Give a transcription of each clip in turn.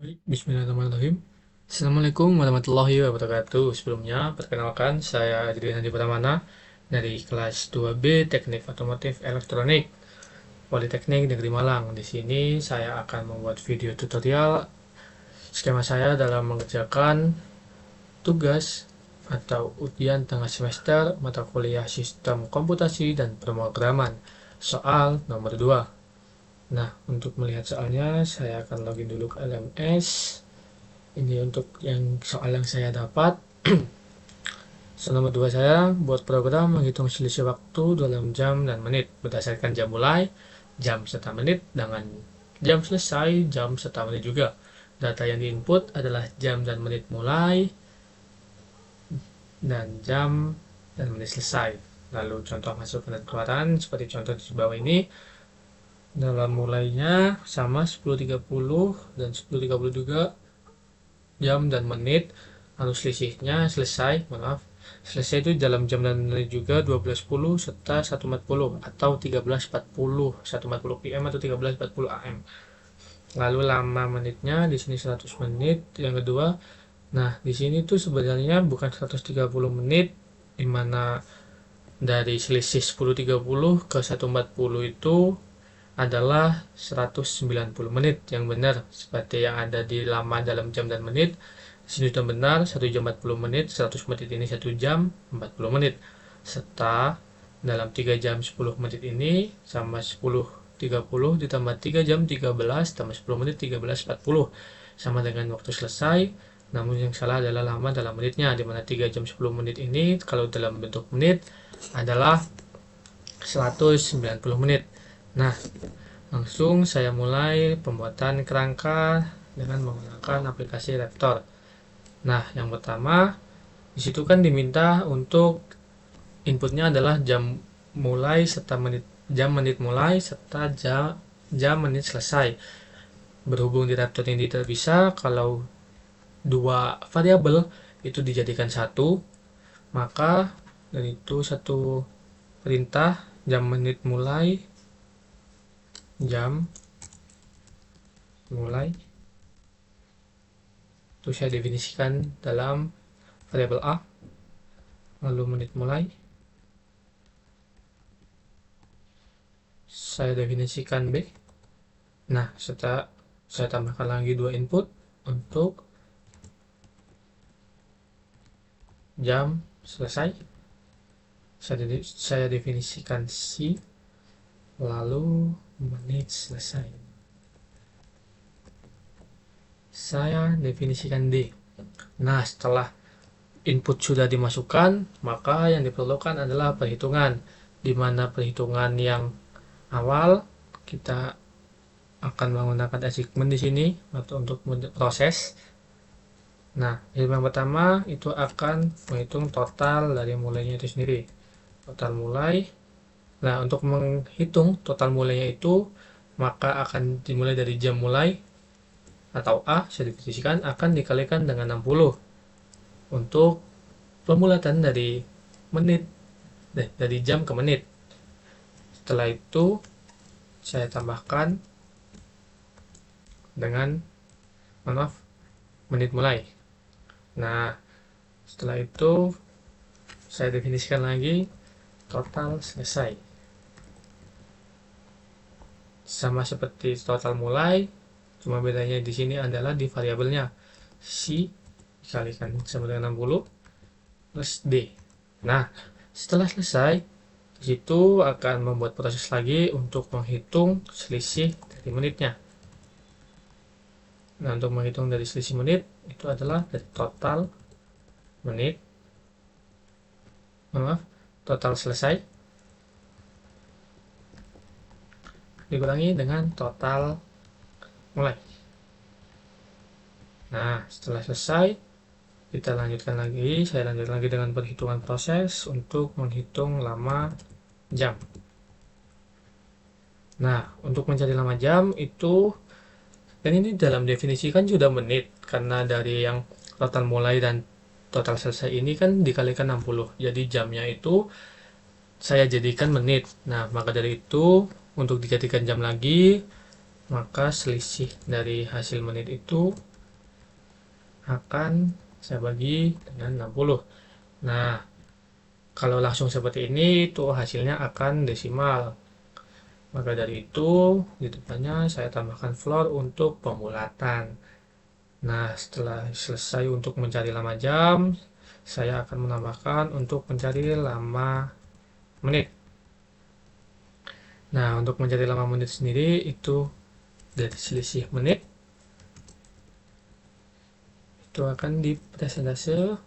Bismillahirrahmanirrahim. Assalamualaikum warahmatullahi wabarakatuh. Sebelumnya, perkenalkan saya Adrian Hadi Pramana dari kelas 2B Teknik Otomotif Elektronik Politeknik Negeri Malang. Di sini saya akan membuat video tutorial skema saya dalam mengerjakan tugas atau ujian tengah semester mata kuliah Sistem Komputasi dan Pemrograman soal nomor 2. Nah, untuk melihat soalnya, saya akan login dulu ke LMS. Ini untuk yang soal yang saya dapat. Soal nomor 2 saya buat program menghitung selisih waktu dalam jam dan menit berdasarkan jam mulai, jam serta menit, dengan jam selesai, jam serta menit juga. Data yang diinput adalah jam dan menit mulai dan jam dan menit selesai. Lalu contoh masuk dan keluaran seperti contoh di bawah ini. Dalam mulainya sama 10.30 dan 10.30 juga jam dan menit, lalu selisihnya selesai, selesai itu dalam jam dan menit juga 12.10 serta 1.40 atau 13.40, 1.40 PM atau 13.40 AM. Lalu lama menitnya di sini 100 menit yang kedua. Nah, di sini tuh sebenarnya bukan 130 menit, dimana dari selisih 10.30 ke 1.40 itu adalah 190 menit yang benar, seperti yang ada di lama dalam jam dan menit. Di sini sudah benar, 1 jam 40 menit, 100 menit ini 1 jam 40 menit. Serta dalam 3 jam 10 menit ini sama 10.30 ditambah 3 jam 13 tambah 10 menit 13.40 sama dengan waktu selesai. Namun yang salah adalah lama dalam menitnya, dimana 3 jam 10 menit ini kalau dalam bentuk menit adalah 190 menit. Nah, langsung saya mulai pembuatan kerangka dengan menggunakan aplikasi Raptor. Nah, yang pertama, disitu kan diminta untuk inputnya adalah jam mulai serta menit, jam menit mulai serta jam menit selesai. Berhubung di Raptor ini tidak bisa kalau dua variabel itu dijadikan satu, maka dari itu satu perintah jam menit mulai, jam mulai itu saya definisikan dalam variabel A, lalu menit mulai saya definisikan B. Nah, setelah saya tambahkan lagi dua input untuk jam selesai, saya definisikan C, lalu menit selesai saya definisikan D. Nah, setelah input sudah dimasukkan, maka yang diperlukan adalah perhitungan, di mana perhitungan yang awal kita akan menggunakan achievement di sini atau untuk proses. Nah, yang pertama itu akan menghitung total dari mulainya itu sendiri. Total mulai. Nah, untuk menghitung total mulainya itu, maka akan dimulai dari jam mulai atau A, saya definisikan akan dikalikan dengan 60 untuk pemulatan dari menit, dari jam ke menit. Setelah itu saya tambahkan dengan menit mulai. Nah, setelah itu saya definisikan lagi total selesai. Sama seperti total mulai, cuma bedanya di sini adalah di variabelnya C dikalikan sama dengan 60 plus D. Nah, setelah selesai, disitu akan membuat proses lagi untuk menghitung selisih dari menitnya. Nah, untuk menghitung dari selisih menit itu adalah dari total menit, total selesai dikurangi dengan total mulai. Nah, setelah selesai kita lanjutkan lagi, saya lanjutkan lagi dengan perhitungan proses untuk menghitung lama jam. Nah, untuk mencari lama jam itu, dan ini dalam definisi kan sudah menit, karena dari yang total mulai dan total selesai ini kan dikalikan 60, jadi jamnya itu saya jadikan menit. Nah, maka dari itu untuk dijadikan jam lagi, maka selisih dari hasil menit itu akan saya bagi dengan 60. Nah, kalau langsung seperti ini itu hasilnya akan desimal. Maka dari itu di depannya saya tambahkan floor untuk pembulatan. Nah, setelah selesai untuk mencari lama jam, saya akan menambahkan untuk mencari lama menit. Nah, untuk mencari lama menit sendiri itu dari selisih menit itu akan dipresentase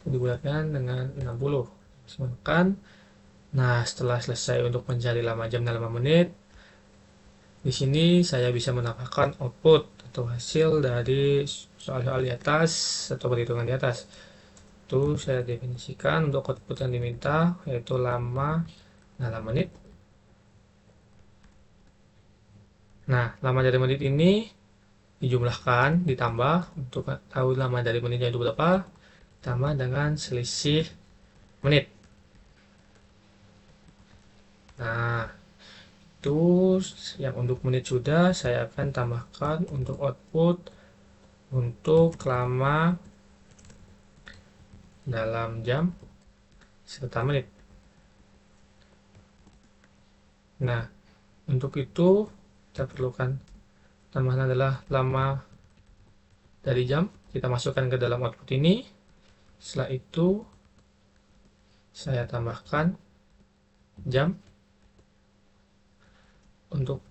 dibulatkan dengan 60. Maksimalkan. Nah, setelah selesai untuk mencari lama jam dan lama menit, di sini saya bisa menambahkan output atau hasil dari soal-soal di atas atau perhitungan di atas. Itu saya definisikan untuk output yang diminta yaitu lama dalam menit. Nah, lama dari menit ini dijumlahkan, ditambah untuk tahu lama dari menitnya itu berapa, tambah dengan selisih menit. Nah, itu yang untuk menit sudah saya akan tambahkan untuk output untuk lama dalam jam serta menit. Nah, untuk itu kita perlukan tambahan adalah lama dari jam, kita masukkan ke dalam output ini. Setelah itu saya tambahkan jam untuk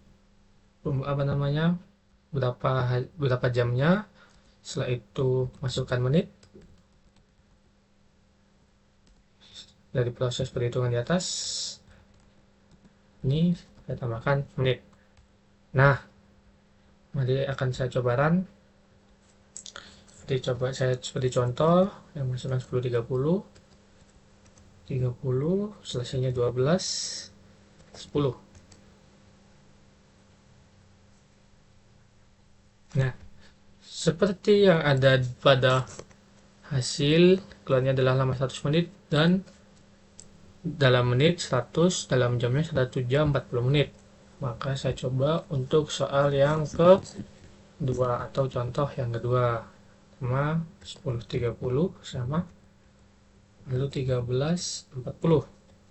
apa namanya berapa jamnya. Setelah itu masukkan menit dari proses perhitungan di atas. Ini saya tambahkan menit. Nah, mari akan saya coba run. Seperti contoh yang masukkan 10 30 selesainya 12 10. Nah, seperti yang ada pada hasil keluarnya adalah lama 100 menit dan dalam menit 100, dalam jamnya 1 jam 40 menit. Maka saya coba untuk soal yang kedua atau contoh yang kedua sama 10 30 sama lalu 13 40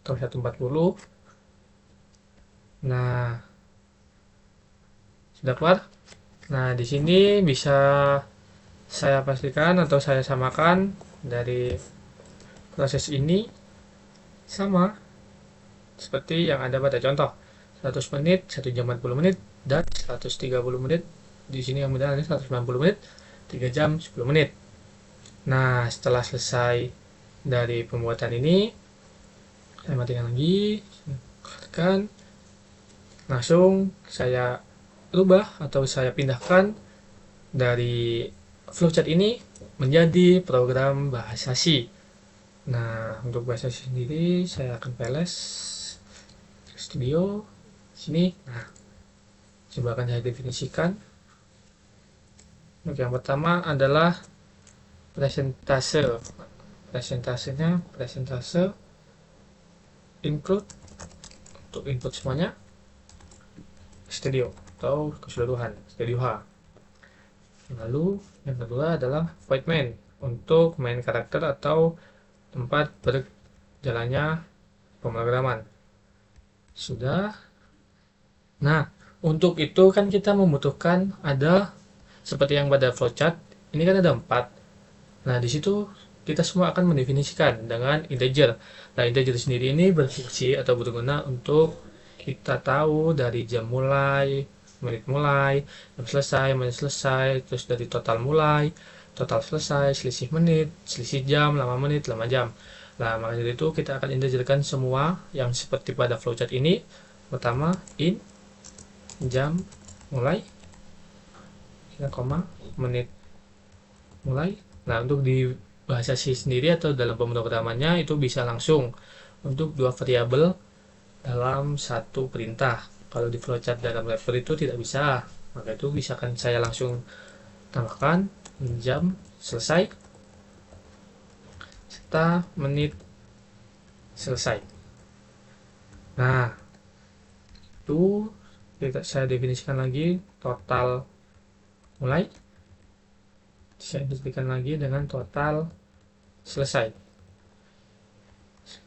atau 140. Nah, sudah keluar. Nah, di sini bisa saya pastikan atau saya samakan dari proses ini sama seperti yang ada pada contoh 100 menit, 1 jam 40 menit, dan 130 menit. Di sini yang benar adalah 190 menit, 3 jam 10 menit. Nah, setelah selesai dari pembuatan ini, saya matikan lagi, keluarkan, langsung saya rubah atau saya pindahkan dari flowchart ini menjadi program bahasa C. Nah, untuk bahasa C sendiri saya akan PLS Studio sini. Nah, coba akan saya definisikan. Untuk yang pertama adalah presentase. Presentase include untuk input semuanya studio atau keseluruhan studio H. Lalu yang kedua adalah void main untuk main karakter atau tempat berjalannya pemrograman. Sudah. Nah, untuk itu kan kita membutuhkan ada seperti yang pada flowchart ini kan ada 4. Nah, di situ kita semua akan mendefinisikan dengan integer. Nah, integer sendiri ini berfungsi atau berguna untuk kita tahu dari jam mulai, menit mulai, jam selesai, menit selesai, terus dari total mulai, total selesai, selisih menit, selisih jam, lama menit, lama jam. Nah, maka dari itu kita akan integerkan semua yang seperti pada flowchart ini. Pertama, in jam mulai, kita koma, menit mulai. Nah, untuk di bahasa C sendiri atau dalam pemrogramannya itu bisa langsung untuk 2 variabel dalam satu perintah. Kalau di flowchart dalam wrapper itu tidak bisa. Maka itu bisa kan saya langsung tambahkan jam selesai serta menit selesai. Nah, itu saya definisikan lagi total mulai. Di saya buktikan lagi dengan total selesai.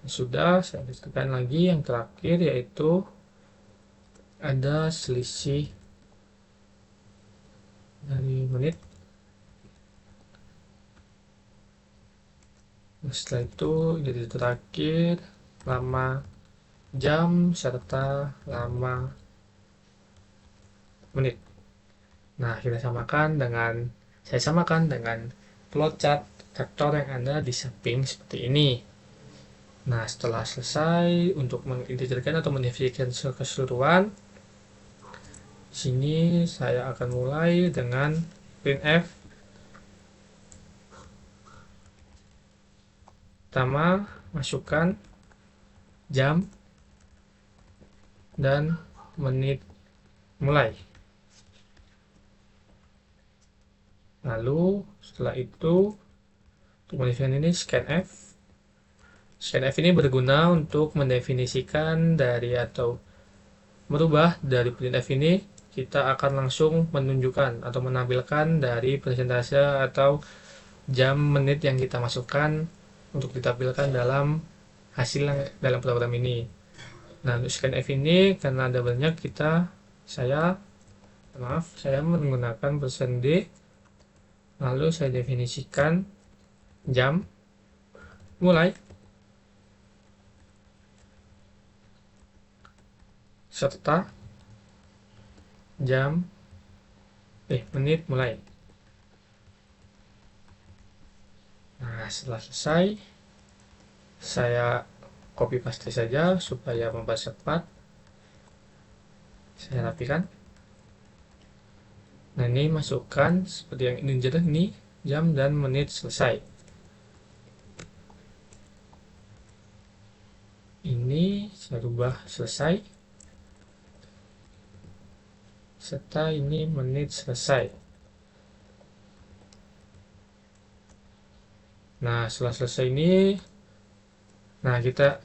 Sudah, saya buktikan lagi yang terakhir, yaitu ada selisih dari menit. Setelah itu jadi terakhir lama jam serta lama menit. Nah, saya samakan dengan flowchart vektor yang ada di samping seperti ini. Nah, setelah selesai untuk mengintegrasikan atau mendefinisikan keseluruhan, sini saya akan mulai dengan printf. Pertama, masukkan jam dan menit mulai. Lalu setelah itu untuk mendefinisikan ini scanf. Scanf ini berguna untuk mendefinisikan dari atau merubah dari printf ini. Kita akan langsung menunjukkan atau menampilkan dari persentase atau jam menit yang kita masukkan untuk ditampilkan dalam hasil dalam program ini. Nah, untuk scanf ini karena ada banyak saya menggunakan %d, lalu saya definisikan jam mulai serta menit mulai. Nah, setelah selesai saya copy paste saja supaya mempercepat. Saya rapikan. Nah, ini masukkan seperti yang ini, jadi ini jam dan menit selesai. Ini saya rubah selesai serta ini menit selesai. Nah, setelah selesai ini, nah kita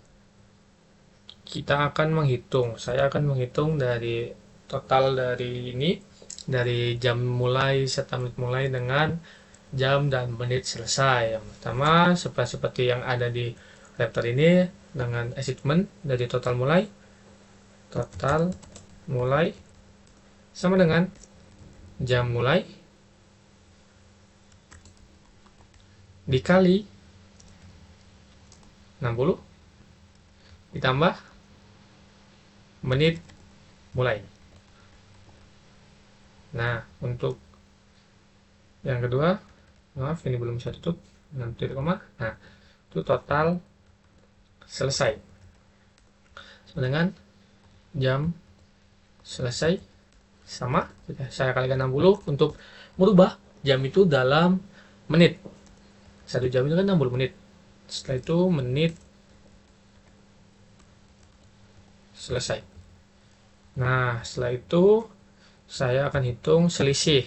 akan menghitung. Saya akan menghitung dari total dari ini, dari jam mulai serta menit mulai dengan jam dan menit selesai. Yang pertama seperti yang ada di reflector ini dengan achievement dari total mulai sama dengan jam mulai dikali 60 ditambah menit mulai. Nah, untuk yang kedua, maaf ini belum bisa tutup dengan titik koma. Nah, itu total selesai sama dengan jam selesai sama saya kalikan 60 untuk merubah jam itu dalam menit. 1 jam itu kan 60 menit. Setelah itu menit selesai. Nah, setelah itu saya akan hitung selisih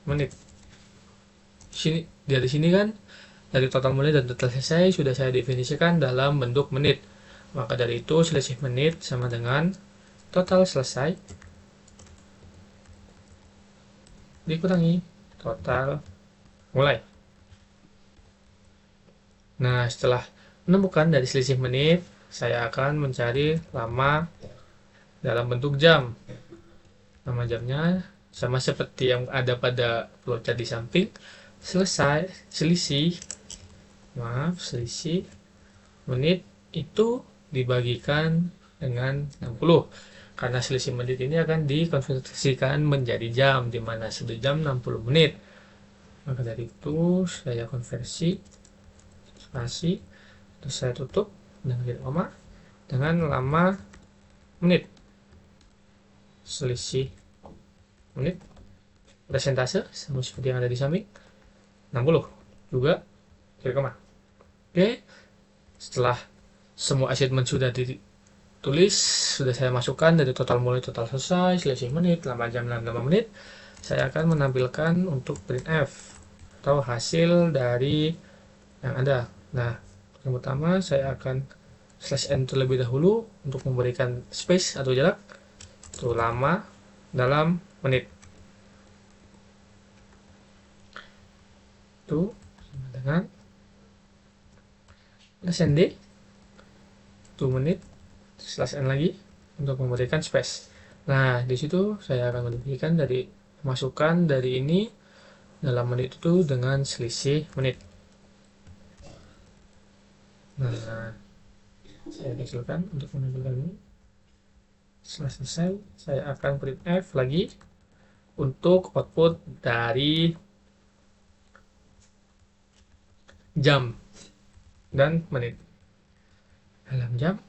menit. Dari sini kan dari total menit dan total selesai sudah saya definisikan dalam bentuk menit. Maka dari itu selisih menit sama dengan total selesai dikurangi total mulai. Nah, setelah menemukan dari selisih menit, saya akan mencari lama dalam bentuk jam. Nama jamnya sama seperti yang ada pada flowchart di samping. Selisih menit itu dibagikan dengan 60. Karena selisih menit ini akan dikonversikan menjadi jam, di mana 1 jam 60 menit. Maka dari itu saya konversi spasi, terus saya tutup dengan titik koma dengan lama menit. Selisih menit persentase sama seperti yang ada di samping 60 juga titik koma. Oke, setelah semua achievement sudah ditulis, sudah saya masukkan dari total mulai, total selesai, selisih menit, lama jam dan lama menit, saya akan menampilkan untuk printf atau hasil dari yang ada. Nah, yang pertama saya akan /n terlebih dahulu untuk memberikan space atau jarak itu lama dalam menit. itu sama dengan plus ND 2 menit slash n lagi untuk memberikan space. Nah, di situ saya akan modifikasikan dari masukkan dari ini dalam menit itu dengan selisih menit. Nah, saya kecilkan untuk menunjukkan ini. Setelah selesai, saya akan print F lagi untuk output dari jam dan menit. Dalam jam,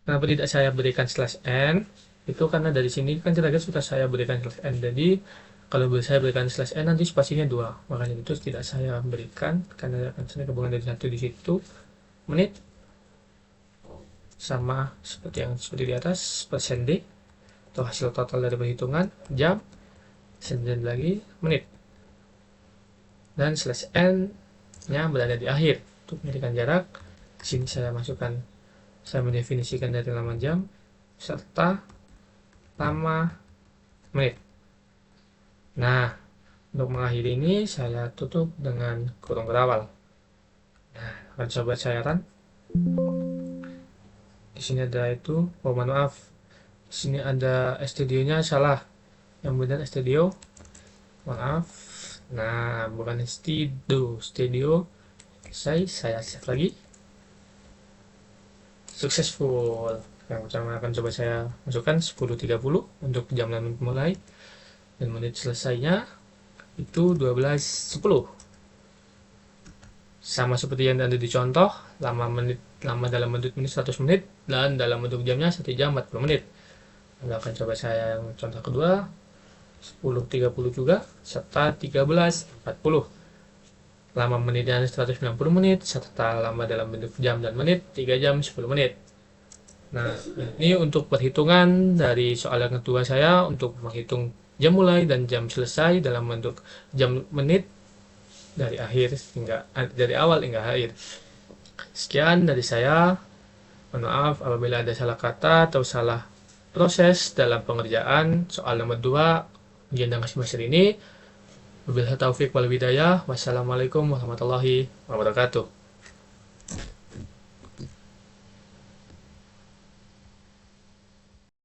kenapa tidak saya berikan slash n? Itu karena dari sini kan target sudah saya berikan slash n. Jadi kalau saya berikan slash n nanti spasinya 2. Makanya itu tidak saya berikan karena akan saya gabungan dari satu di situ. Menit sama seperti yang seperti di atas persen D atau hasil total dari perhitungan, jam, persen lagi menit, dan slash n nya berada di akhir untuk memberikan jarak. Di sini saya masukkan, saya mendefinisikan dari lama jam serta lama menit. Nah, untuk mengakhiri ini saya tutup dengan kurung berawal. Nah, akan coba saya run. Di sini ada itu, oh maaf, di sini ada studionya salah, yang benar studio, maaf. Nah, bukan studio. Saya save lagi. Successful. Yang pertama akan coba saya masukkan 10.30 untuk jam mulai, dan menit selesainya itu 12.10. Sama seperti yang ada di contoh, lama dalam bentuk menit 100 menit dan dalam bentuk jamnya 1 jam 40 menit. Lalu akan coba saya yang contoh kedua 10.30 juga serta 13.40. Lama menitnya 190 menit serta lama dalam bentuk jam dan menit 3 jam 10 menit. Nah, ini untuk perhitungan dari soal yang kedua saya untuk menghitung jam mulai dan jam selesai dalam bentuk jam menit dari awal hingga akhir. Sekian dari saya. Mohon maaf apabila ada salah kata atau salah proses dalam pengerjaan soal nomor 2 ujian dan semester ini. Wabillahi taufiq wal hidayah. Wassalamualaikum warahmatullahi wabarakatuh.